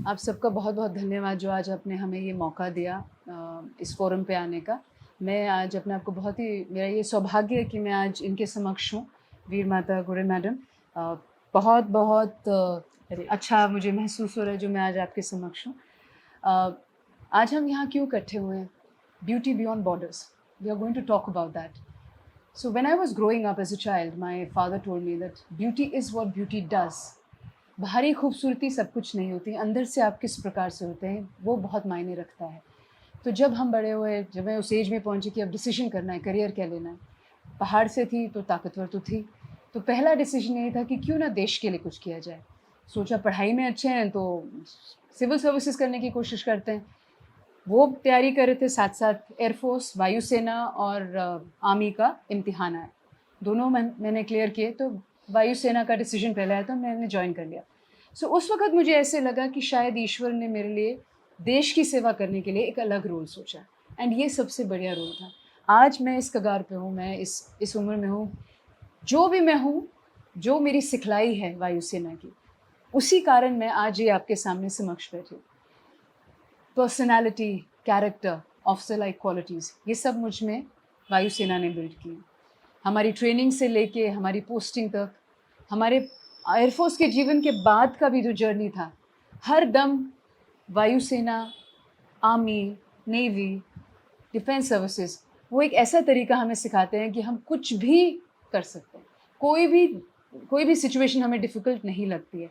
आप सबका बहुत-बहुत धन्यवाद जो आज आपने हमें ये मौका दिया इस फ़ोरम पे आने का। मैं आज अपने आप को बहुत ही मेरा ये सौभाग्य है कि मैं आज इनके समक्ष हूँ, वीर माता गुड़े मैडम। बहुत-बहुत अरे! अच्छा मुझे महसूस हो रहा है जो मैं आज आपके समक्ष हूँ। अ, आज हम यहाँ क्यों इकट्ठे हुए हैं? Beauty beyond borders. We are going to talk about that. So when I was growing up as a child, my father told me that beauty is what beauty does. बाहरी खूबसूरती सब कुछ नहीं होती, अंदर से आप किस प्रकार से होते हैं, वो बहुत मायने रखता है। तो जब हम बड़े हुए, जब मैं उस एज में पहुँची कि अब डिसीज़न करना है, करियर क्या लेना है। पहाड़ से थी तो ताकतवर तो थी, तो पहला डिसीज़न यही था कि क्यों ना देश के लिए कुछ किया जाए। सोचा पढ़ाई में अच्छे हैं तो सिविल सर्विसेज़ करने की कोशिश करते हैं। वो तैयारी कर रहे थे, साथ-साथ एयरफ़ोर्स, वायुसेना और आर्मी का इम्तिहान आया। दोनों मैंने क्लियर किए, तो वायुसेना का डिसीज़न पहले आया तो मैंने जॉइन कर लिया। सो उस वक़्त मुझे ऐसे लगा कि शायद ईश्वर ने मेरे लिए देश की सेवा करने के लिए एक अलग रोल सोचा एंड ये सबसे बढ़िया रोल था। आज मैं इस कगार पे हूँ, मैं इस उम्र में हूँ, जो भी मैं हूँ, जो मेरी सिखलाई है वायुसेना की, उसी कारण मैं आज ये आपके सामने समक्ष बैठी हूँ। Personality, character, officer like qualities, ये सब मुझ में वायुसेना ने बिल्ड की। हमारी ट्रेनिंग से लेके हमारी पोस्टिंग तक, हमारे एयरफोर्स के जीवन के बाद का भी जो जर्नी था, हर दम वायुसेना, आर्मी, नेवी, डिफेंस सर्विसेज, वो एक ऐसा तरीका हमें सिखाते हैं कि हम कुछ भी कर सकते हैं। कोई भी सिचुएशन हमें डिफ़िकल्ट नहीं लगती है।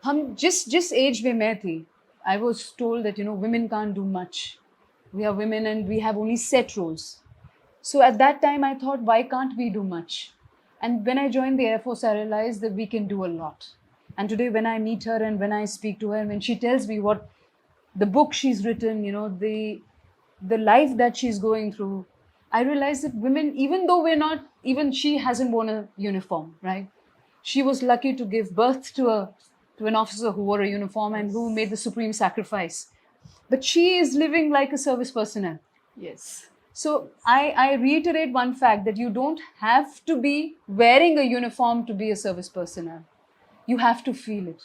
हम जिस जिस एज में मैं थी, I was told that women can't do much. We are women and we have only set roles. So at that time I thought, why can't we do much? And when I joined the Air Force, I realized that we can do a lot. And today when I meet her and when I speak to her and when she tells me what the book she's written, the life that she's going through, I realize that women, even though we're not, even she hasn't worn a uniform, right? She was lucky to give birth to an officer who wore a uniform and who made the supreme sacrifice. But she is living like a service personnel. Yes. So I reiterate one fact, that you don't have to be wearing a uniform to be a service personnel. You have to feel it.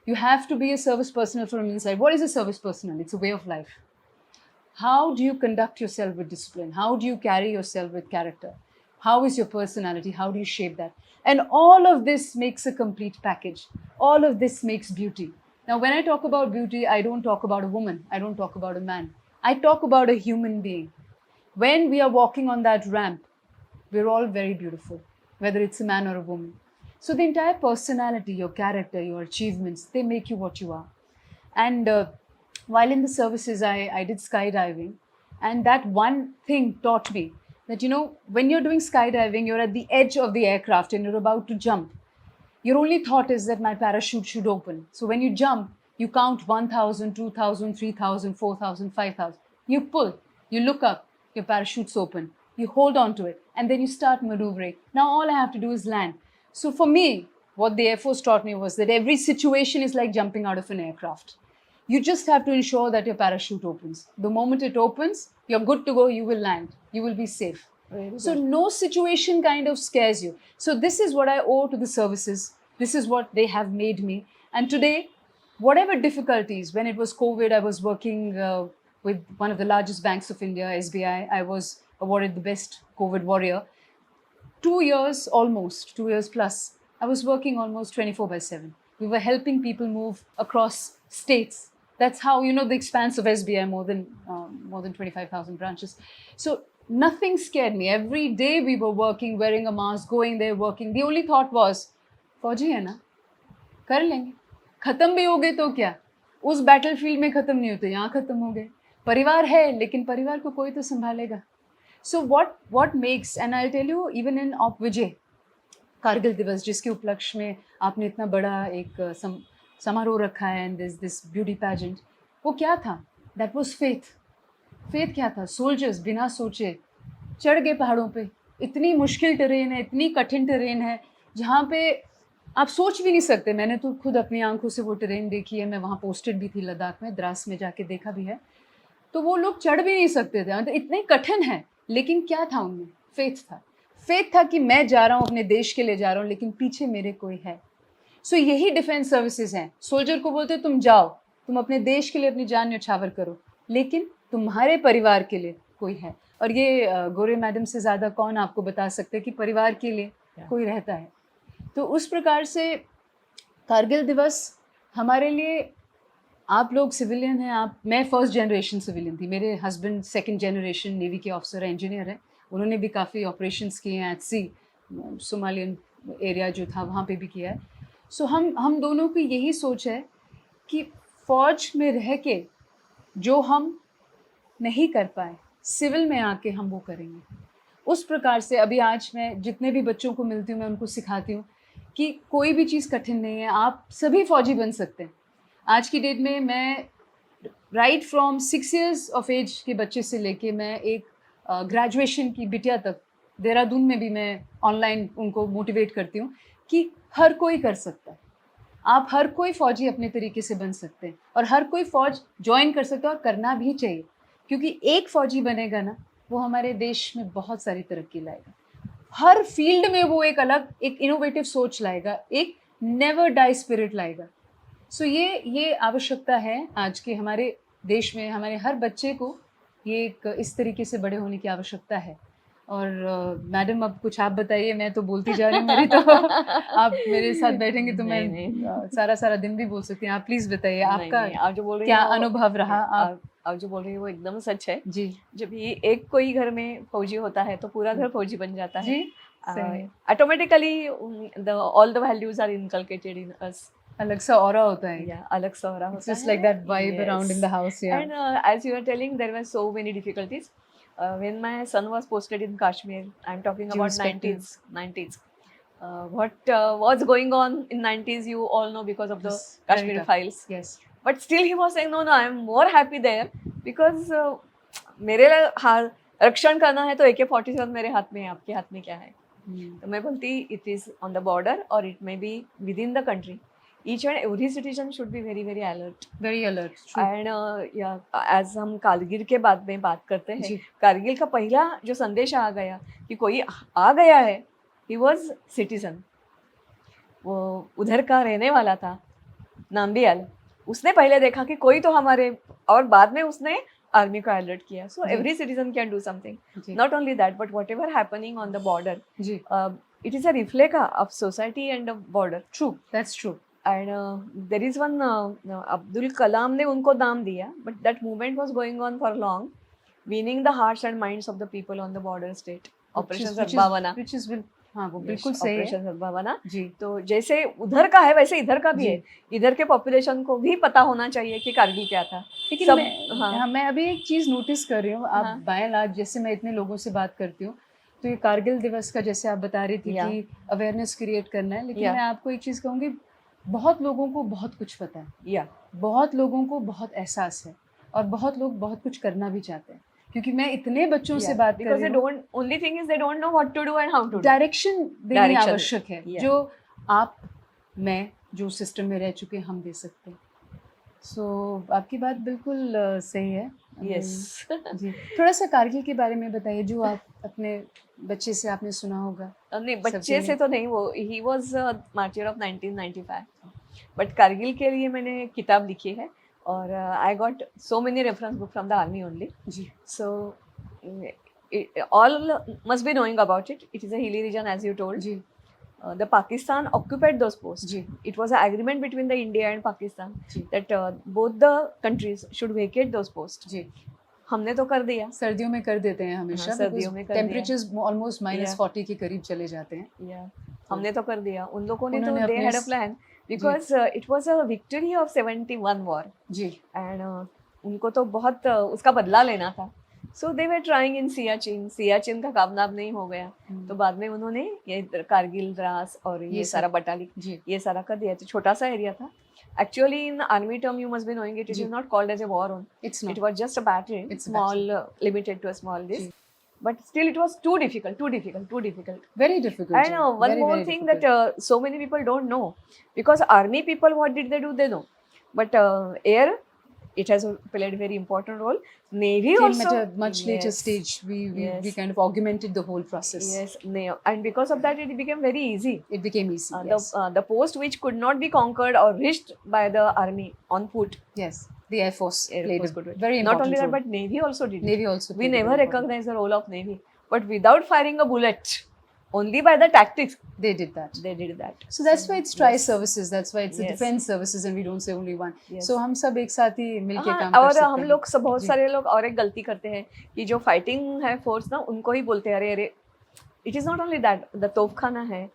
You have to be a service personnel from inside. What is a service personnel? It's a way of life. How do you conduct yourself with discipline? How do you carry yourself with character? How is your personality? How do you shape that? And all of this makes a complete package. All of this makes beauty. Now, when I talk about beauty, I don't talk about a woman. I don't talk about a man. I talk about a human being. When we are walking on that ramp, we're all very beautiful, whether it's a man or a woman. So the entire personality, your character, your achievements, they make you what you are. And while in the services, I did skydiving. And that one thing taught me that, when you're doing skydiving, you're at the edge of the aircraft and you're about to jump. Your only thought is that my parachute should open. So when you jump, you count 1,000, 2,000, 3,000, 4,000, 5,000. You pull, you look up, your parachute's open. You hold on to it, and then you start maneuvering. Now all I have to do is land. So for me, what the Air Force taught me was that every situation is like jumping out of an aircraft. You just have to ensure that your parachute opens. The moment it opens, you're good to go, you will land, you will be safe. So no situation kind of scares you. So this is what I owe to the services. This is what they have made me. And today, whatever difficulties, when it was COVID, I was working with one of the largest banks of India, SBI. I was awarded the best COVID warrior. 2 years, almost 2 years plus, I was working almost 24/7. We were helping people move across states. That's how, the expanse of SBI, more than 25,000 branches. So nothing scared me. Every day we were working, wearing a mask, going there, working. The only thought was, फौजी है ना, कर लेंगे, खत्म भी हो गए तो क्या, उस बैटलफील्ड में खत्म नहीं होते, यहाँ खत्म हो गए, परिवार है लेकिन परिवार को कोई तो संभालेगा. So what makes, and I'll tell you, even in Op Vijay, Kargil दिवस, जिसके उपलक्ष्य में आपने इतना बड़ा एक समारोह रखा है, एंड दिस ब्यूटी पैजेंट, वो क्या था? दैट वाज फेथ क्या था? सोल्जर्स बिना सोचे चढ़ गए पहाड़ों पे. इतनी मुश्किल टेरेन है, इतनी कठिन टेरेन है, जहाँ पे आप सोच भी नहीं सकते. मैंने तो खुद अपनी आंखों से वो टेरेन देखी है. मैं वहाँ पोस्टेड भी थी लद्दाख में, द्रास में जाके देखा भी है. तो वो लोग चढ़ भी नहीं सकते थे, तो इतने कठिन है. लेकिन क्या था उनमें? फेथ था. फेथ था कि मैं जा रहा हूँ, अपने देश के लिए जा रहा हूँ, लेकिन पीछे मेरे कोई है. सो यही डिफेंस सर्विसेज हैं. सोल्जर को बोलते तुम जाओ, तुम अपने देश के लिए अपनी जान न्यौछावर करो, लेकिन तुम्हारे परिवार के लिए कोई है. और ये गोरे मैडम से ज़्यादा कौन आपको बता सकते हैं कि परिवार के लिए कोई रहता है. तो उस प्रकार से कारगिल दिवस हमारे लिए, आप लोग सिविलियन हैं, मैं फर्स्ट जनरेशन सिविलियन थी, मेरे हस्बैंड सेकंड जनरेशन नेवी के ऑफिसर है, इंजीनियर है. उन्होंने भी काफ़ी ऑपरेशंस किए हैं एट सी, सोमालियन एरिया जो था वहाँ पे भी किया है. सो हम दोनों की यही सोच है कि फ़ौज में रह के जो हम नहीं कर पाए, सिविल में आके हम वो करेंगे. उस प्रकार से अभी आज मैं जितने भी बच्चों को मिलती हूँ मैं उनको सिखाती हूँ कि कोई भी चीज़ कठिन नहीं है, आप सभी फ़ौजी बन सकते हैं. आज की डेट में मैं right from 6 years of age के बच्चे से लेके मैं एक ग्रेजुएशन की बिटिया तक, देहरादून में भी मैं ऑनलाइन उनको मोटिवेट करती हूँ कि हर कोई कर सकता है. आप हर कोई फ़ौजी अपने तरीके से बन सकते हैं और हर कोई फ़ौज ज्वाइन कर सकता है और करना भी चाहिए, क्योंकि एक फ़ौजी बनेगा ना, वो हमारे देश में बहुत सारी तरक्की लाएगा. हर फील्ड में वो एक अलग, एक इनोवेटिव सोच लाएगा, एक नेवर डाई स्पिरिट लाएगा. सो ये आवश्यकता है आज के हमारे देश में, हमारे हर बच्चे को ये एक इस तरीके से बड़े होने की आवश्यकता है. और मैडम अब कुछ आप बताइए, मैं तो बोलती जा रही हूँ, मेरी तो आप मेरे साथ बैठेंगे तो मैं सारा दिन भी बोल सकती हूँ. आप प्लीज़ बताइए आपका आप जो बोल रही क्या अनुभव रहा. आप जो बोल रही है वो एकदम सच है जी. जब ये एक कोई घर में फौजी होता है तो पूरा घर फौजी बन जाता है. जी, automatically all the values are inculcated in us. अलग सा ऑरा होता है. या अलग सा ऑरा होता है. Just like that vibe around in the house. Yeah. And as you were telling, there were so many difficulties. When my son was posted in Kashmir, I'm talking about 90s. What was going on in 90s, you all know because of the Kashmir files. Yes. But still he was saying, no, I'm more happy there because मेरे रक्षण करना है तो AK-47 मेरे हाथ में है, आपके हाथ में क्या है. तो मैं बोलती it is on the border or it may be within the country. Each and every citizen should be very very alert. Very alert. True. And as हम कारगिल के बाद में बात करते हैं, कारगिल का पहला जो संदेश आ गया कि कोई आ गया है, he was citizen. वो उधर का रहने वाला था, नाम्बियाल. उसने पहले देखा कि कोई तो हमारे, और बाद में उसने आर्मी को अलर्ट किया. So every citizen can do something. Not only that, but whatever happening on the border, it is a reflection of society and of border. True. That's true. And there is one Abdul Kalam ने उनको नाम दिया, but that movement was going on for long, winning the hearts and minds of the people on the border state. Operation Sadbhavana, which is हाँ वो बिल्कुल सही है. Operation Sadbhavana. जी. तो जैसे उधर का है वैसे इधर का भी है. इधर के पॉपुलेशन को भी पता होना चाहिए कि कारगिल क्या था. लेकिन मैं अभी एक चीज़ नोटिस कर रही हूँ, आप बाय लाज जैसे मैं इतने लोगों से बात करती हूँ, तो ये कारगिल दिवस का जैसे आप बता रही थी कि अवेयरनेस क्रिएट करना है, लेकिन मैं आपको एक चीज़ कहूँगी, बहुत लोगों को बहुत कुछ पता है. बहुत लोगों को बहुत एहसास है और बहुत लोग बहुत कुछ करना भी चाहते हैं, क्योंकि मैं इतने बच्चों से बात कर रही हूँ. Only thing is they don't know what to do and how to do. Direction देनी आवश्यक है, जो आप मैं जो सिस्टम में रह चुके हम दे सकते हैं. सो आपकी बात बिल्कुल सही है. यस. जी, थोड़ा सा कारगिल के बारे में बताइए, जो आप अपने बच्चे से आपने सुना होगा. नहीं, बच्चे से तो नहीं, वो ही was martyr of 1995, but Kargil के लिए मैंने किताब लिखी है और I got so many reference book from the army only. So all must be knowing about it. It is a hilly region as you told. The Pakistan occupied those posts. It was an agreement between the India and Pakistan that both the countries should vacate those posts. हमने तो कर दिया. सर्दियों में कर देते हैं हमेशा. सर्दियों में टेम्परेचर्स ऑलमोस्ट -40 के करीब चले जाते हैं. हमने तो कर दिया. उन लोगों ने तो they had a plan because it was a victory of 71 war. And उनको तो बहुत उसका बदला लेना था. So they were trying in Siachen का कामयाब नहीं हो गया. तो बाद में उन्होंने ये कारगिल, द्रास और ये सारा बटाली ये सारा कर दिया. तो छोटा सा एरिया था. Actually, in army term, you must be knowing it. It is not called as a war zone. It's not. It was just a battle. It's small, limited to a small this. But still, it was too difficult. Very difficult. And one more thing that so many people don't know, because army people, what did they do? They know. But it has played a very important role. Navy Came also at a much later yes, stage. We yes, kind of augmented the whole process. yes, and because of that, it became very easy. It became easy. Yes. The post which could not be conquered or reached by the army on foot, Yes. The Air Force played Force a could do it. very Not important only that, role. but Navy also did it. Navy also We played a never very important recognized the role of Navy, but without firing a bullet, only by the tactics, They did that. they did that. So that's why it's tri Yes. services. That's why it's the Yes. defense services, and we don't say only one. Yes. So हम सब एक साथ ही मिलके हाँ, काम कर और सकते हम हैं. लोग सब बहुत जी. सारे लोग और एक गलती करते हैं कि जो फाइटिंग है फोर्स ना उनको ही बोलते हैं अरे अरे it is not only that the तोपखाना है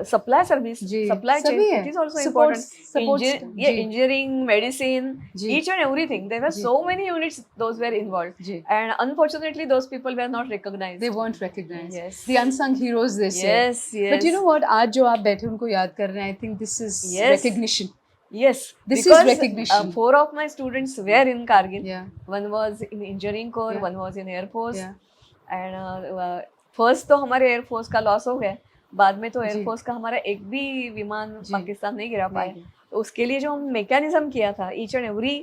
सप्लाई सर्विस जी, सप्लाई चेन सभी है. It is also Support- important support- ये जी. इंजीनियरिंग मेडिसिन जी. each and everything there were जी. so many units those were involved जी. and unfortunately those people were not recognized. They weren't recognized. Yes. The unsung heroes, they say. Yes, yes. But you know what? आज जो आप बैठे उनको याद कर रहे हैं. I think this is Yes. recognition. Yes, This is because recognition. 4 of my students were in Kargil. Yeah. One was in engineering corps, Yeah. one was in air force. Yeah. And first तो हमारे air force का loss हो गया, बाद में तो जी. Air force का हमारा एक भी विमान जी. पाकिस्तान नहीं गिरा पाए. नहीं. तो उसके लिए जो हम मैकेनिज्म किया था, ईच एंड एवरी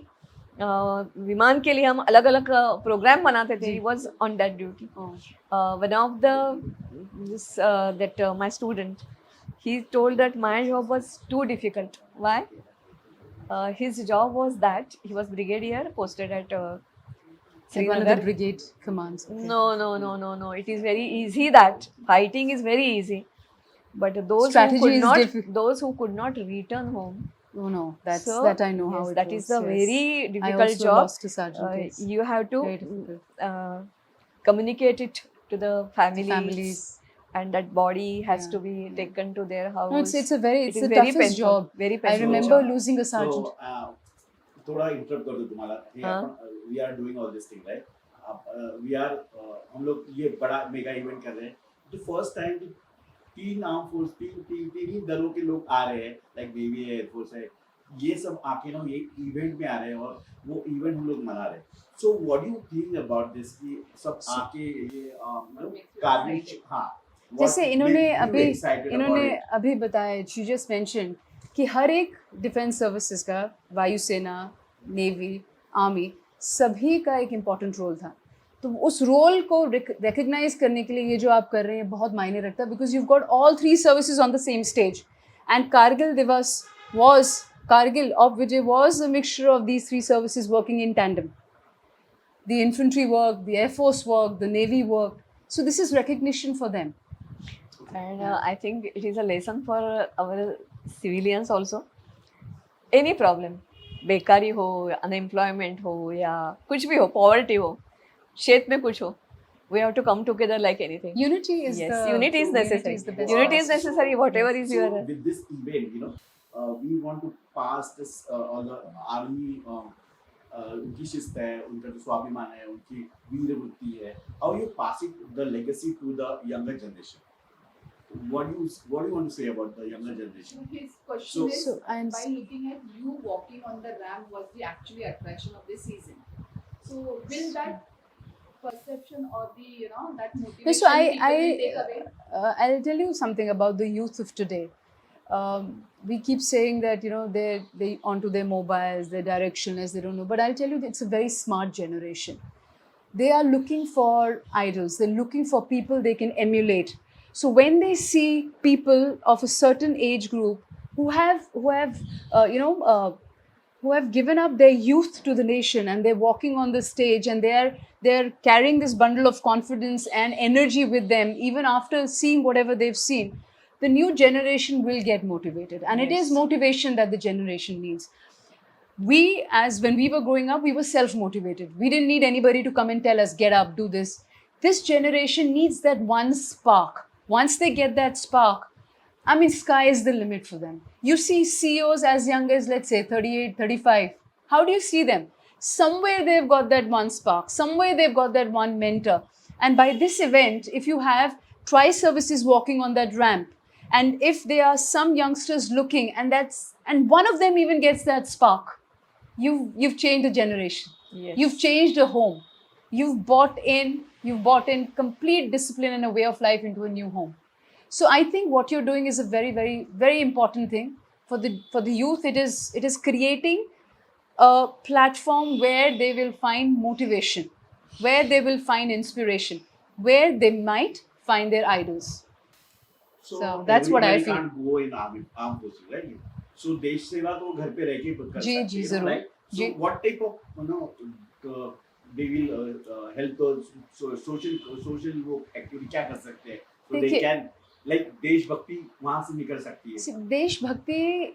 विमान के लिए हम अलग अलग प्रोग्राम बनाते थे. जी. He was on that duty. Oh. One of my student, he told that my job was too difficult. Why? His job was that he was brigadier posted at Like one of the Srinagar. brigade commands. Okay. No. It is very easy. That fighting is very easy, but those Strategy who could is not, difficult. those who could not return home. Oh no, that I know how yes, it that was. is a Yes. very I difficult also job. lost a sergeant. Yes. You have to Very difficult. communicate it to the families, Families. and that body has Yeah. to be taken to their house. No, it's a very It it's is the very toughest painful, job. very I painful remember job. losing a sergeant. So, थोड़ा interrupt कर दूं तुम्हाला. हाँ. We are doing all this thing right. We are हम लोग ये बड़ा mega event कर रहे हैं. तो फर्स्ट टाइम 3 आर्म फोर्स 3 ही दलों के लोग आ रहे हैं, लाइक नेवी है, एयरफोर्स है, ये सब आके ना ये इवेंट में आ रहे हैं और वो इवेंट हम लोग मना रहे हैं. सो what do you think about this कि सब आके ये कारगिल हाँ जैसे इन्होंने अभी बताया, she just mentioned कि हर एक डिफेंस सर्विसेज का, वायुसेना, नेवी, आर्मी, सभी का एक इम्पॉर्टेंट रोल था. तो उस रोल को रिकग्नाइज करने के लिए ये जो आप कर रहे हैं बहुत मायने रखता है, because you got all 3 services on the same stage. And Kargil दिवस was Kargil of Vijay was a mixture of these 3 services working in tandem. The infantry work, the air force work, the navy work. So this is recognition for them. And I think it is a lesson for our civilians also. Any problem, बेकारी हो, unemployment हो या कुछ भी हो, poverty हो, क्षेत्र में कुछ हो, we have to come together like anything. Unity is Yes, the unity is necessary. Unity is the best. Unity is necessary. Whatever is So, your with this event, we want to pass this all the army. उनकी शिस्त है, उनका जो स्वाभिमान है, उनकी वीर वृत्ति है. How you passing the legacy to the younger generation? What do you want to say about the younger generation? His question is, So, I'm by looking at you walking on the ramp was the actually attraction of the season. So will that perception or the that motivation so people will take away? I'll tell you something about the youth of today. We keep saying that they onto their mobiles, they're directionless, they don't know. But I'll tell you, it's a very smart generation. They are looking for idols. They're looking for people they can emulate. So when they see people of a certain age group who have given up their youth to the nation, and they're walking on the stage, and they're carrying this bundle of confidence and energy with them, even after seeing whatever they've seen, the new generation will get motivated. And it is Yes. motivation that the generation needs. When we were growing up, we were self-motivated. We didn't need anybody to come and tell us, get up, do this. This generation needs that one spark. Once they get that spark, sky is the limit for them. You see CEOs as young as, let's say, 38, 35. How do you see them? Somewhere they've got that one spark. Somewhere they've got that one mentor. And by this event, if you have tri-services walking on that ramp, and if there are some youngsters looking, and one of them even gets that spark, you've changed a generation. Yes. You've changed a home. You've bought in complete discipline and a way of life into a new home. So I think what you're doing is a very, very, very important thing for the youth. It is creating a platform where they will find motivation, where they will find inspiration, where they might find their idols. So that's what I everybody feel. can't go in armed forces, right? So देश सेवा तो घर पे रह के कर जी, सकते जी, हैं, जरूर, right? So ji. what type of they will help the social वो activity क्या कर सकते हैं? So they देखिए- can like देशभक्ति वहाँ से निकल सकती है। देशभक्ति,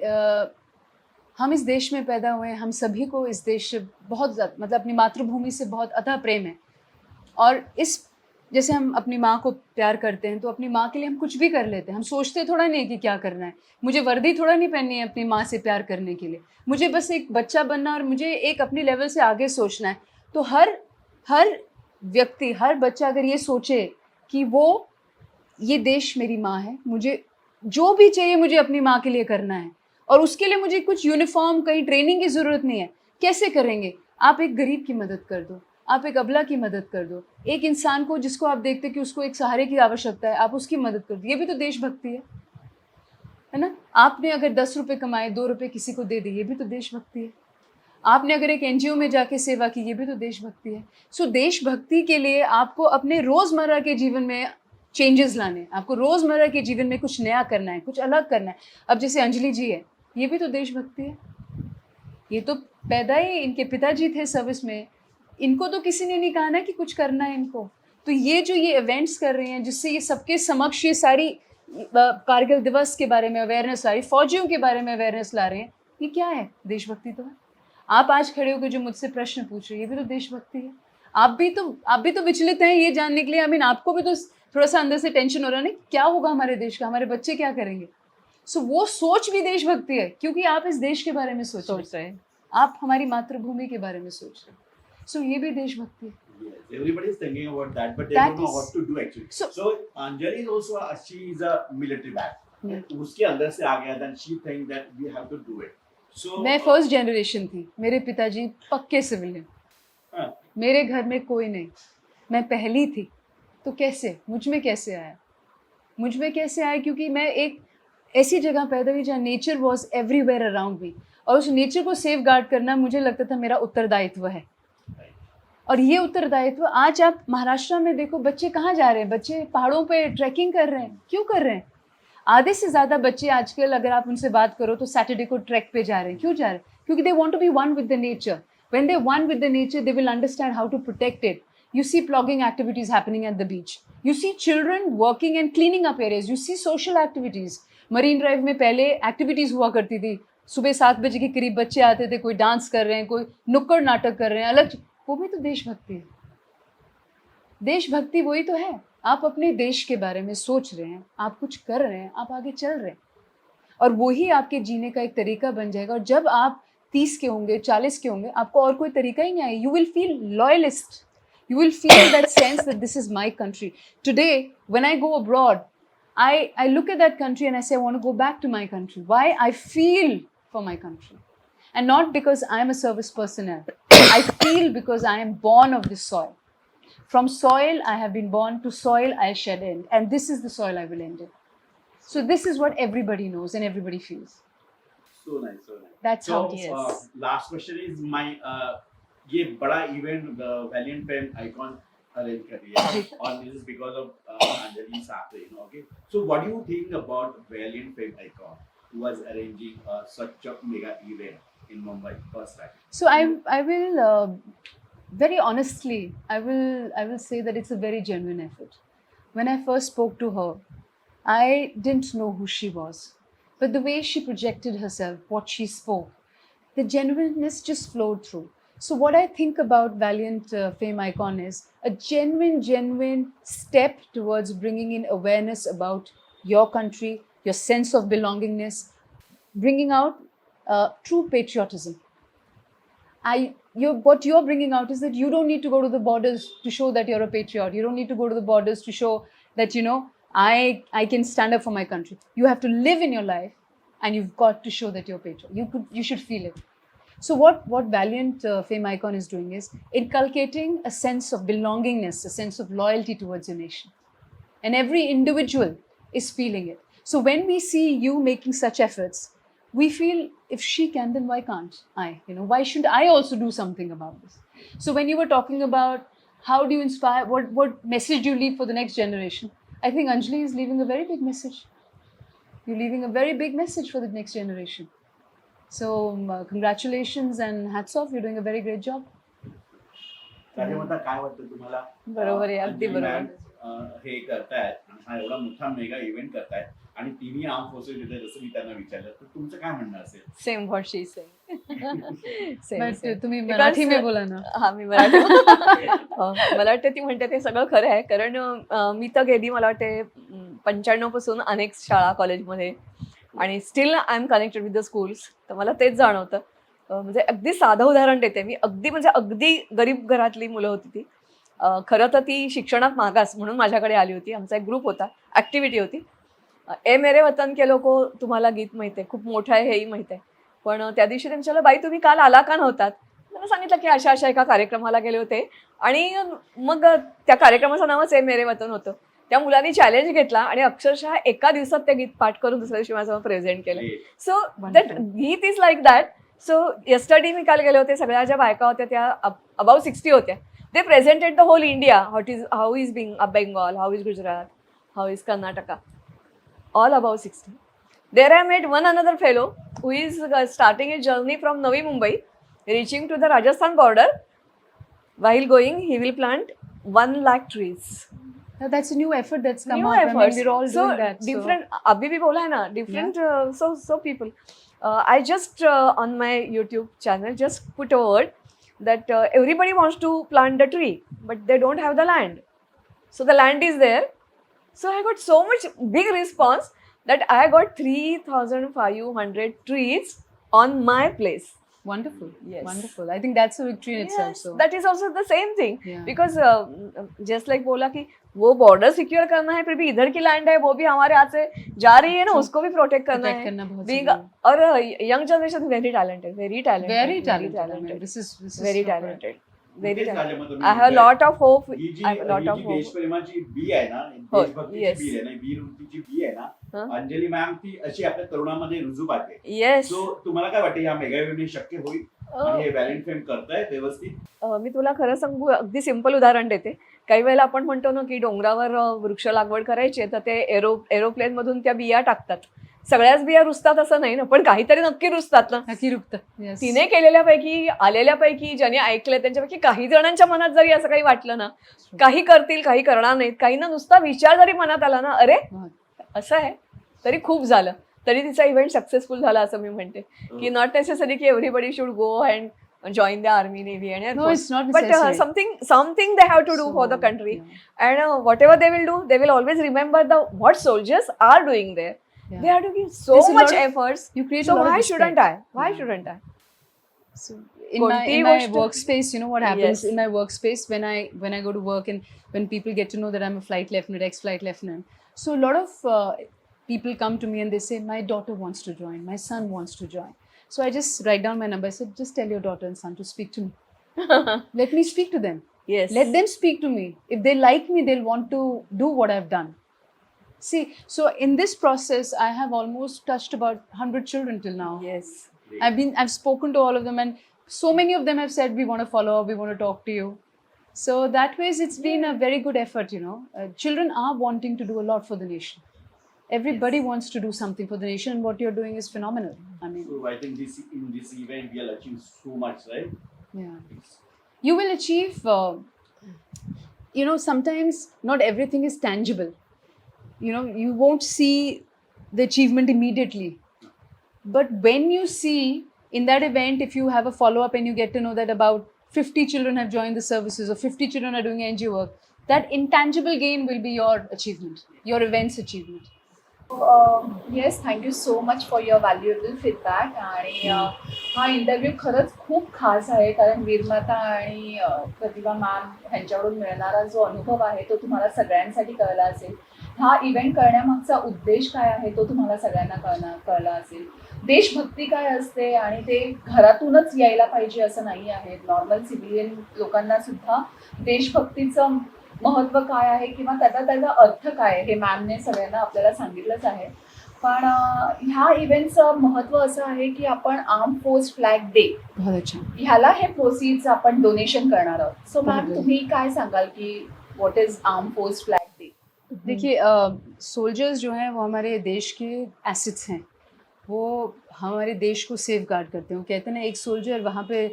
हम इस देश में पैदा हुए हैं, हम सभी को इस देश से बहुत मतलब अपनी मातृभूमि से बहुत अथाह प्रेम है। और इस जैसे हम अपनी माँ को प्यार करते हैं तो अपनी माँ के लिए हम कुछ भी कर लेते हैं। हम सोचते थोड़ा नहीं कि क्या करना है। मुझे वर्दी थोड़ा नहीं पहननी है अपनी माँ से प्यार करने के लिए। मुझे बस एक बच्चा बनना और मुझे एक अपनी लेवल से आगे सोचना है। तो हर व्यक्ति, हर बच्चा अगर ये सोचे कि वो ये देश मेरी माँ है, मुझे जो भी चाहिए मुझे अपनी माँ के लिए करना है, और उसके लिए मुझे कुछ यूनिफॉर्म कहीं ट्रेनिंग की ज़रूरत नहीं है। कैसे करेंगे? आप एक गरीब की मदद कर दो, आप एक अबला की मदद कर दो, एक इंसान को जिसको आप देखते कि उसको एक सहारे की आवश्यकता है, आप उसकी मदद कर दो। ये भी तो देशभक्ति है ना? आपने अगर 10 रुपये कमाए, 2 रुपये किसी को दे दिए, ये भी तो देशभक्ति है। आपने अगर एक एनजीओ में जाके सेवा की, ये भी तो देशभक्ति है। सो देशभक्ति के लिए आपको अपने रोज़मर्रा के जीवन में चेंजेस लाने, आपको रोज़मर्रा के जीवन में कुछ नया करना है, कुछ अलग करना है। अब जैसे अंजलि जी है, ये भी तो देशभक्ति है। ये तो पैदा ही, इनके पिताजी थे सर्विस में, इनको तो किसी ने नहीं कहा ना कि कुछ करना है इनको। तो ये जो ये इवेंट्स कर रहे हैं जिससे ये सबके समक्ष ये सारी कारगिल दिवस के बारे में अवेयरनेस ला रही, फौजियों के बारे में अवेयरनेस ला रहे हैं, ये क्या है? देशभक्ति तो है। आप आज खड़े होकर जो मुझसे प्रश्न पूछ रहे हैं, ये भी तो देशभक्ति है। आप भी तो विचलित हैं ये जानने के लिए। आई मीन आपको भी तो थोड़ा सा अंदर से टेंशन हो रहा है ना, क्या होगा हमारे देश का, हमारे बच्चे क्या करेंगे। सो वो सोच भी देशभक्ति है, क्योंकि आप इस देश के बारे में सोच रहे हैं, आप हमारी मातृभूमि के बारे में सोच रहे हैं। सो ये भी देशभक्ति है। Yes, everybody is thinking about that, but they That don't know is- what to do actually. So- So Anjali is also she is a military back. Yeah. उसके अंदर से आ गया, then she think that we have to do it. So मैं first generation थी, मेरे पिताजी पक्के civilian, हाँ, मेरे घर में कोई नहीं, मैं पहली थी। तो कैसे मुझ में कैसे आया? क्योंकि मैं एक ऐसी जगह पैदा हुई जहाँ nature was everywhere around me, और उस नेचर को सेफ गार्ड करना मुझे लगता था मेरा उत्तरदायित्व है। और ये उत्तरदायित्व आज आप महाराष्ट्र में देखो, बच्चे कहाँ जा रहे हैं? बच्चे पहाड़ों पे ट्रैकिंग कर रहे हैं। क्यों कर रहे हैं? आधे से ज़्यादा बच्चे आजकल अगर आप उनसे बात करो तो सैटरडे को ट्रैक पे जा रहे हैं। क्यों जा रहे हैं? क्योंकि they want to be one with the nature. When they one with the nature they will understand how to protect it. You see plugging activities happening at the beach. You see children working and cleaning up areas. You see social activities. Marine drive में पहले activities हुआ करती थी। सुबह 7 बजे के करीब बच्चे आते थे, कोई डांस कर रहे हैं, कोई नुक्कड़ नाटक कर रहे हैं, अलग। वो भी तो देशभक्ति है। देशभक्ति वही तो है, आप अपने देश के बारे में सोच रहे हैं, आप कुछ कर रहे हैं, आप आगे चल रहे हैं, और वही आपके जीने का एक तरीका बन जाएगा। और जब आप 30 के होंगे, 40 के होंगे, आपको और कोई तरीका ही नहीं आएगा। You will feel loyalist, you will feel that sense that this is my country. Today, when I go abroad, I look at that country and I say, I want to go back to my country. Why? I feel for my country. And not because I am a service personnel. I feel because I am born of this soil. From soil I have been born, to soil I shall end. And this is the soil I will end in. So this is what everybody knows and everybody feels. so nice, so nice. That's So how it is. last question is my ये बड़ा event valiant fame icon arrange कर रही है, और this is because of Anjali साहब, you know, okay. So what do you think about valiant fame icon who was arranging such a mega event in Mumbai first time? So I will very honestly, I will say that it's a very genuine effort. When I first spoke to her, I didn't know who she was, but the way she projected herself, what she spoke, the genuineness just flowed through. So what I think about Valiant Fame Icon is a genuine step towards bringing in awareness about your country, your sense of belongingness, bringing out true patriotism. What you're bringing out is that you don't need to go to the borders to show that you're a patriot. You don't need to go to the borders to show that, you know, I can stand up for my country. You have to live in your life, and you've got to show that you're a patriot. You should feel it. So what Valiant Fame Icon is doing is inculcating a sense of belongingness, a sense of loyalty towards your nation. And every individual is feeling it. So when we see you making such efforts, we feel if she can, then why can't I? You know, why should I also do something about this? So when you were talking about how do you inspire, what message do you leave for the next generation? I think Anjali is leaving a very big message. You're leaving a very big message for the next generation. So congratulations and hats off. You're doing a very great job. त्याच्यामध्ये काय वाटतं तुम्हाला? बरोबर आहे, अगदी अंजली बरोबर. Ma'am हे करतायत आणि हा एवढा मोठा मेगा इव्हेंट करतायत आणि तिन्ही आर्म फोर्सेस येते, जसं मी त्यांना विचारलं, तर तुमचं काय म्हणणं असेल? सेम व्हॉट शी से. But तुम्ही मराठी में बोला ना. हा, मी मराठी. मला वाटतं ती म्हणते ते सगळं खरं आहे, कारण मी तर गेली मला वाटते 95 पासून अनेक शाळा कॉलेजमध्ये, आणि still I am connected with the schools. तर मला तेच जाणवतं. म्हणजे अगदी साधं उदाहरण देते मी. अगदी गरीब घरातली मुलं होती ती. खरं तर ती शिक्षणात मागास म्हणून माझ्याकडे आली होती. आमचा एक ग्रुप होता, ॲक्टिव्हिटी होती. ए मेरे वतन के लोको, तुम्हाला गीत माहिती आहे, खूप मोठं आहे हेही माहिती आहे. पण त्या दिवशी त्यांच्याला, बाई तुम्ही काल आला का नव्हतात? त्यांना सांगितलं की अशा एका कार्यक्रमाला गेले होते, आणि मग त्या कार्यक्रमाचं नावच ए मेरे वतन होतं. त्या मुलांनी चॅलेंज घेतला आणि अक्षरशः एका दिवसात ते गीत पाठ करून दुसऱ्या दिवशी माझ्यासमोर प्रेझेंट केलं. सो दॅट गीत is like that. So yesterday मी काल गेले होते, सगळ्या ज्या बायका होत्या त्या अबाउट 60 होत्या. They presented the whole India, how is Bengal, how is Gujarat, how is Karnataka, all above 60. There I met one another fellow who is starting his journey from Navi Mumbai, reaching to the Rajasthan border. While going, he will plant 1 lakh trees. That's a new effort that's come New up. I mean, efforts. we're all So doing that. different. Abhi bhi bola hai na, different. So people. I just on my YouTube channel just put a word that everybody wants to plant the tree, but they don't have the land. So the land is there. So I got so much big response that I got 3,500 trees on my place. Wonderful. Yes. Wonderful. I think that's a victory in itself. Yes, So that is also the same thing. Yeah. Because just like बोला कि वो border secure करना है, फिर भी इधर की land है वो भी हमारे हाथ से जा रही है ना, उसको भी प्रोटेक्ट करना protect है. करना बहुत Being जरूरी है. और young generation very talented, very talented. I mean, this is very super. talented, very तेच talented. झालं मग तुम्ही I have a lot of hope. ही जी I have a lot ही of जी hope. देशप्रेमाची बी आहे ना, हो, देशभक्तीची yes. बी आहे ना, वीरवृत्तीची बी आहे ना, हं. अंजली मॅम ती अशी आपल्या तरुणामध्ये रुजू पाहते. Yes. सो तुम्हाला काय वाटतं या मेगा इव्हेंटने शक्य होईल आणि हे व्हॅलेंट फेम करताय व्यवस्थित? मी तुला खरं सांगू, अगदी सिंपल उदाहरण देते. काही वेळेला आपण म्हणतो ना की डोंगरावर वृक्ष लागवड करायची तर ते एरोप्लेन मधून त्या बिया टाकतात. सगळ्याच बिया रुजतात असं नाही ना, पण काहीतरी नक्की रुजतात ना. नक्की रुकतं. Yes. तिने केलेल्यापैकी, आलेल्यापैकी, ज्यांनी ऐकलंय त्यांच्यापैकी काही जणांच्या मनात जरी असं काही वाटलं ना, काही करतील काही करणार नाहीत, काही ना नुसता विचार जरी मनात आला ना, अरे असं आहे, तरी खूप झालं, तरी तिचा इव्हेंट सक्सेसफुल झाला असं मी म्हणते. की नॉट नेसेसरी की everybody should go and join the army, navy and air No, force. it's not But necessary. something they have to do So, for the country. yeah. And whatever they will do, they will always remember what soldiers are doing there. Yeah. They have to give so There's a much lot of- efforts. You create So a lot of why respect. shouldn't I? Why Yeah. shouldn't I? So in कोणतीही my गोष्ट- workspace, you know what happens Yes. in my workspace when I go to work, and when people get to know that I'm a flight lieutenant, ex-flight lieutenant. So a lot of people come to me and they say, my daughter wants to join, my son wants to join. So I just write down my number. I said, just tell your daughter and son to speak to me. Let me speak to them. Yes. Let them speak to me. If they like me, they'll want to do what I've done. See, so in this process, I have almost touched about 100 children till now. Yes. I've spoken to all of them, and so many of them have said, we want to follow up, we want to talk to you. So that way, it's been a very good effort, you know. Children are wanting to do a lot for the nation. Everybody wants to do something for the nation, and what you're doing is phenomenal. I mean, So I think in this event we'll achieve so much, right? yeah. You will achieve, you know, sometimes not everything is tangible. You know, you won't see the achievement immediately. But when you see in that event, if you have a follow-up and you get to know that about 50 children have joined the services or 50 children are doing NGO work, that intangible gain will be your achievement, your event's achievement. Yes, thank you so much for your valuable feedback. आणि हा interview खरंच खूप खास आहे, कारण वीरमाता आणि प्रतिभा ma'am ह्यांच्याकडून मिळणारा जो अनुभव आहे तो तुम्हाला सगळ्यांसाठी कळला असेल. हा इव्हेंट करण्यामागचा उद्देश काय आहे तो तुम्हाला सगळ्यांना कळला असेल. देशभक्ती काय असते आणि ते घरातूनच यायला पाहिजे असं नाही आहे. नॉर्मल सिव्हिलियन लोकांना सुद्धा देशभक्तीचं महत्त्व काय आहे किंवा त्याचा अर्थ काय आहे हे मॅमने सगळ्यांना आपल्याला सांगितलंच आहे. पण ह्या इव्हेंटचं महत्त्व असं आहे की आपण आर्म फोर्स फ्लॅग डे बहुत अच्छा. ह्याला हे प्रोसीड्स आपण डोनेशन करणार आहोत. सो मॅम बरोबर. तुम्ही काय सांगाल की what is arm force flag day? देखिए सोल्जर्स जो हैं वो हमारे देश के एसेट्स हैं. वो हमारे देश को सेफ गार्ड करते हैं. वो कहते हैं ना, एक सोल्जर वहाँ पे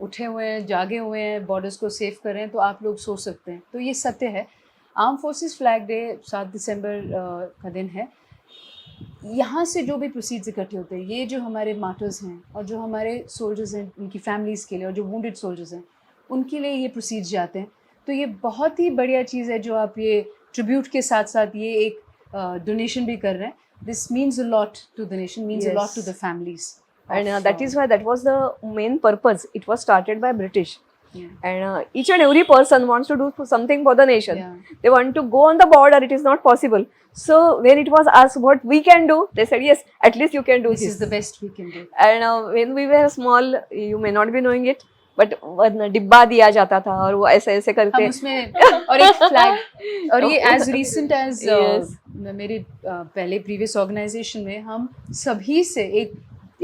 उठे हुए हैं, जागे हुए हैं, बॉर्डर्स को सेव कर रहे हैं, तो आप लोग सोच सकते हैं. तो ये सत्य है. आर्म फोर्सेस फ्लैग डे 7 दिसंबर का दिन है. यहाँ से जो भी प्रोसीड्स इकट्ठे होते हैं, ये जो हमारे मार्टर्स हैं और जो हमारे सोल्जर्स हैं उनकी फैमिलीज़ के लिए, और जो वुंडेड सोल्जर्स हैं उनके लिए ये प्रोसीड्स जाते हैं. तो ये बहुत ही बढ़िया चीज़ है जो आप ये ट्रिब्यूट के साथ साथ ये एक डोनेशन भी कर रहे हैं. This means a lot to the nation, means a lot to the families. And that is why that was the main purpose. It was started by British. And each and every person wants to do something for the nation. Yeah. They want to go on the border. It is not possible. So when it was asked what we can do, they said yes, at least you can do This is the best we can do. And when we were small, you may not be knowing it, but डिब्बा दिया जाता था और वो ऐसे ऐसे करके हम उसमें और एक फ्लैग, और ये एज रिसेंट एज Yes. मेरे पहले प्रीवियस ऑर्गेनाइजेशन में हम सभी से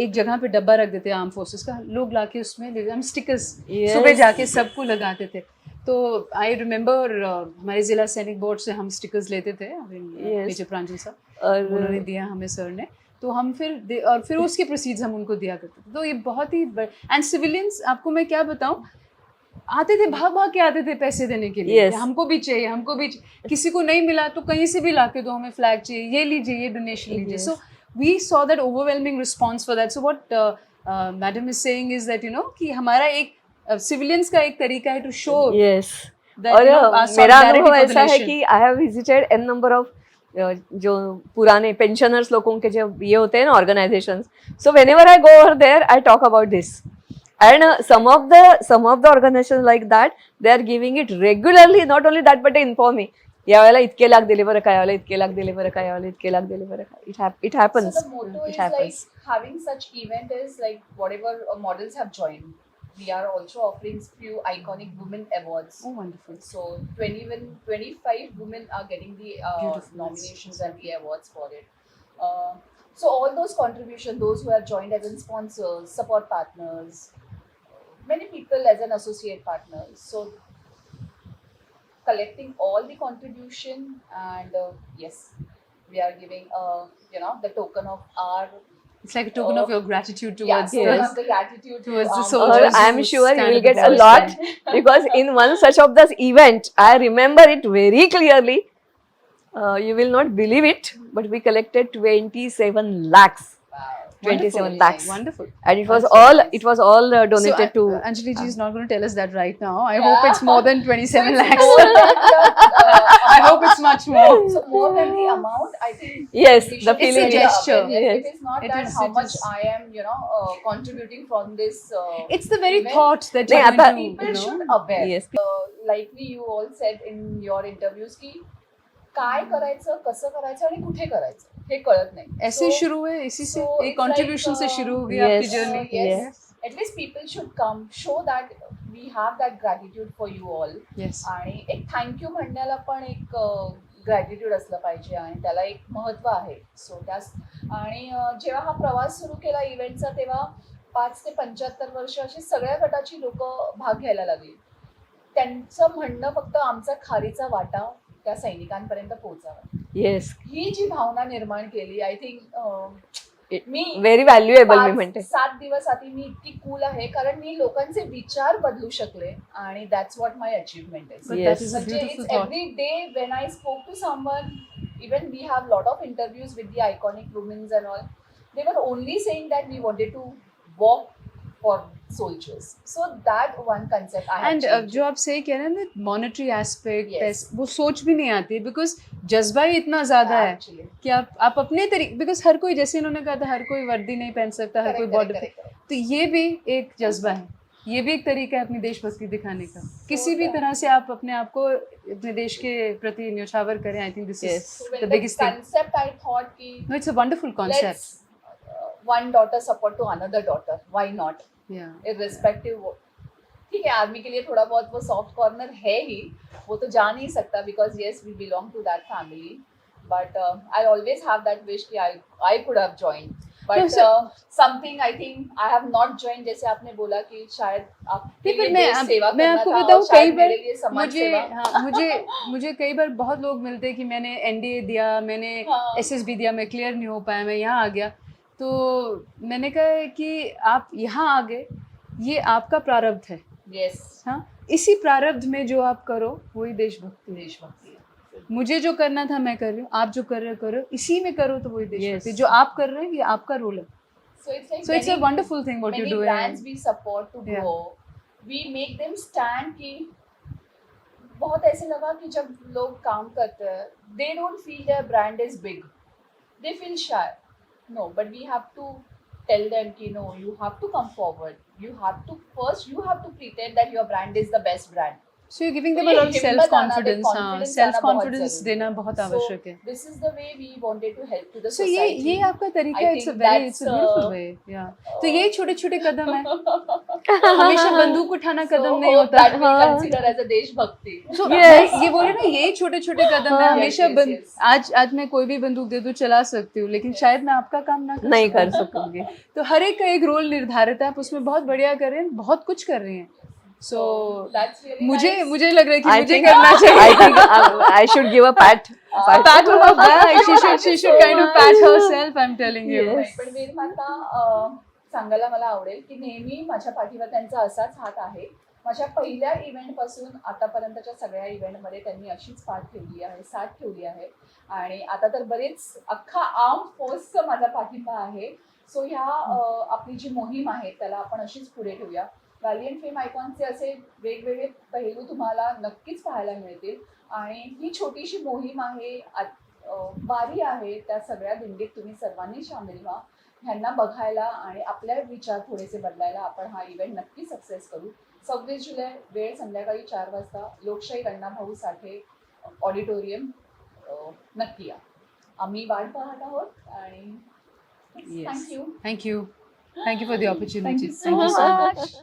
एक जगह पे डब्बा रख देते आर्म फोर्सेस का, लोग लाके उसमें ले हम स्टिकर्स Yes. सुबह जाके सबको लगाते थे. तो आई रिमेम्बर हमारे जिला सैनिक बोर्ड से हम स्टिकर्स लेते थे. Yes. मेजर प्रांजल साहब, और उन्होंने दिया हमें सर ने. तो हम फिर उसके प्रोसीड्स हम उनको दिया करते थे. तो ये बहुत ही एंड सिविलियंस, आपको मैं क्या बताऊं, आते थे, भाग भाग के आते थे पैसे देने के लिए. Yes. कि हमको भी चाहिए, हमको भी चाहिए. किसी को नहीं मिला तो कहीं से भी लाके दो, हमें फ्लैग चाहिए, ये लीजिए, ये डोनेशन लीजिए. Yes. So we saw that overwhelming response for that. So what madam is saying is that कि हमारा एक सिविलियंस का एक तरीका है टू शो yes. दैट और मेरा अनुभव ऐसा है कि I have visited an number of जो पुराने पेंशनर्स लोगों के जब ये होते हैं ना organisations, so whenever I go over there I talk about this. And some of the organizations like that, they are giving it regularly. Not only that, but they inform me. यावेळेला इतके लाख दिले बरं का, यावेळेला इतके लाख दिले बरं का, यावेळेला इतके लाख दिले बरं का. It happens. So the motto It is happens. like having such event is like whatever models have joined. We are also offering few iconic women awards. Oh, wonderful. So 25 women are getting the Beautiful. nominations and the awards for it. So all those contributions, those who have joined as in sponsors, support partners, many people as an associate partners. So collecting all the contribution and yes, we are giving the token of our It's like a token of your gratitude yeah, towards token Yes. of the gratitude Towards the armed soldiers. Or forces. I am who sure you stand will at the get a first lot line. because in one such of this event, I remember it very clearly. You will not believe it, but we collected 27 lakhs. Wow. 27 Wonderful. lakhs. Wonderful. And it was That's so all nice. donated to Anjali ji is not going to tell us that right now. I Yeah. hope it's more than 27 lakhs. More than I hope it's much more. so more than the amount, I think. Yes, we the should feeling be is- gesture. aware. Yes. It is not It that is- how it much is. I am, contributing from this. It's the very event. thought that नहीं, you're आता- going to, People should know. aware. Yes. Likely you all said in your interviews की काय करायचं, कसं करायचं आणि कुठे करायचं हे कळत नाही. ऐसे ही शुरू हुए, इसी से so एक it's कंट्रीब्यूशन like, से शुरू हो गई yes. आपकी journey. yes. At least people should come, show that we have that gratitude for you all. Yes. आणि एक थँक्यू म्हणण्याला पण एक ग्रॅटिट्यूड असलं पाहिजे आणि त्याला एक महत्त्व आहे. सो त्यास आणि जेव्हा हा प्रवास सुरू केला इव्हेंटचा तेव्हा 5 ते 75 वर्ष अशी सगळ्या गटाची लोक भाग घ्यायला लागली. त्यांचं म्हणणं फक्त आमचा खारीचा वाटा त्या सैनिकांपर्यंत पोहोचावा, Yes. ही जी भावना निर्माण केली. I think me Very valuable मी म्हणते. 7 दिवस आधी मी इतकी कूल आहे कारण मी लोकांचे विचार बदलू शकले आणि that's what my achievement is. But Yes. that is a म्हणजे beautiful it's thought. every day when I spoke to someone, even we have lot of interviews with the iconic women and all, they were only saying that we wanted to walk for soldiers. So that one concept I have and changed. जो आप सही कह रहे हैं ना, monetary aspect, Yes. वो सोच भी नहीं आती बिकॉज जज्बा ही इतना ज्यादा है Actually. कि आप अपने तरीके, बिकॉज हर कोई, जैसे इन्होंने कहा था, हर कोई वर्दी नहीं पहन सकता, हर कोई Correct, बॉर्डर correct, correct. तो ये भी एक जज्बा है, ये भी एक तरीका है अपनी देशभक्ति दिखाने का. किसी भी that. तरह से आप अपने आप को अपने देश के प्रति न्यौछावर करें. I think this is Yes. So the when the biggest thing. concept I thought ki No, it's a wonderful concept. let's one daughter support to another daughter. Why not? Yeah. Irrespective. ठीक है, army के लिए थोड़ा बहुत वो soft corner है ही, वो तो जा नहीं सकता because yes we belong to that family. but I always have that wish कि I could have joined. No, But sir. something I think I have not joined. जैसे आपने बोला कि शायद आपके नहीं, पर लिए देश सेवा मैं करना आपको था बताऊं, और कई शायद बार मेरे लिए समाज मुझे सेवा. मुझे कई बार बहुत लोग मिलते हैं कि मैंने एनडीए दिया, मैंने हाँ. एसएसबी दिया, मैं क्लियर नहीं हो पाया, मैं यहाँ आ गया. तो मैंने कहा कि आप यहाँ आ गए, ये आपका प्रारब्ध है. Yes. हाँ, इसी प्रारब्ध में जो आप करो वही देशभक्ति है. देशभक्ति है. मुझे जो करना था मैं कर रही हूँ, आप जो कर रहे हो करो, इसी में करो तो वही देशभक्ति. Yes. जो आप कर रहे हैं ये आपका रोल है. So it's like So it's a wonderful thing what you're many doing. brands we support to Yeah. grow. We make them stand कि बहुत ऐसे लगा कि जब लोग काम करते हैं they don't feel their brand is big. They feel shy. No, but we have to tell them कि no, you have to come forward. You have to pretend that your brand is the best brand. So you're giving them तो a ये lot of हिम्मत self आना, confidence. हाँ, confidence self आना बहुत confidence जरूरी देना है. बहुत So, आवश्यक है. this is the way we wanted to help to the So society. ये आपका तरीका I है. It's a think very it's a that's, beautiful way. Yeah. तो ये छोटे छोटे कदम है. हमेशा बंदूक उठाना कदम नहीं होता. That we consider as a देशभक्ति. So Yes. ये बोले ना, ये छोटे छोटे कदम है. हाँ. हमेशा Yes, yes, yes. आज मैं कोई भी बंदूक दे दूं चला सकती हूँ, लेकिन शायद मैं आपका काम ना नहीं सकूं. कर सकूंगी. तो हर एक का एक रोल निर्धारित है. आप उसमें बहुत बढ़िया कर रहे हैं, बहुत कुछ कर रही हैं. So That's really मुझे nice. लग रहा है कि I मुझे think करना चाहिए. I think I should give a pat. Pat on her back. She should kind of pat herself. I'm telling you. Yes. नाही, पण वीरमाता सांगायला मला आवडेल की नेहमी माझ्या पाठीवर त्यांचा असाच हात आहे. माझ्या पहिल्या इव्हेंट पासून आतापर्यंतच्या सगळ्या इव्हेंटमध्ये त्यांनी अशीच पाठ ठेवली आहे, साथ ठेवली आहे. आणि आता तर बरेच अख्खा आर्म फोर्सचा माझा पाठिंबा आहे. सो ह्या आपली जी मोहीम आहे त्याला आपण अशीच पुढे ठेवूया. व्हॅलियंट फेम आयकॉनचे असे वेगवेगळे पैलू तुम्हाला नक्कीच पाहायला मिळतील. आणि ही छोटीशी मोहीम आहे, वारी आहे, त्या सगळ्या दिंडीत तुम्ही सर्वांनी सामील व्हा. ह्यांना बघायला आणि आपले विचार थोडेसे बदलायला आपण हा इव्हेंट नक्की सक्सेस करू. 26 जुलै वेळ संध्याकाळी 4 वाजता लोकशाहीर अण्णाभाऊ साठे ऑडिटोरियम नक्की या. आम्ही वाट पाहत आहोत आणि Yes. Thank you. Thank you. Thank you for the opportunity. Thank you so Thank you so much. much.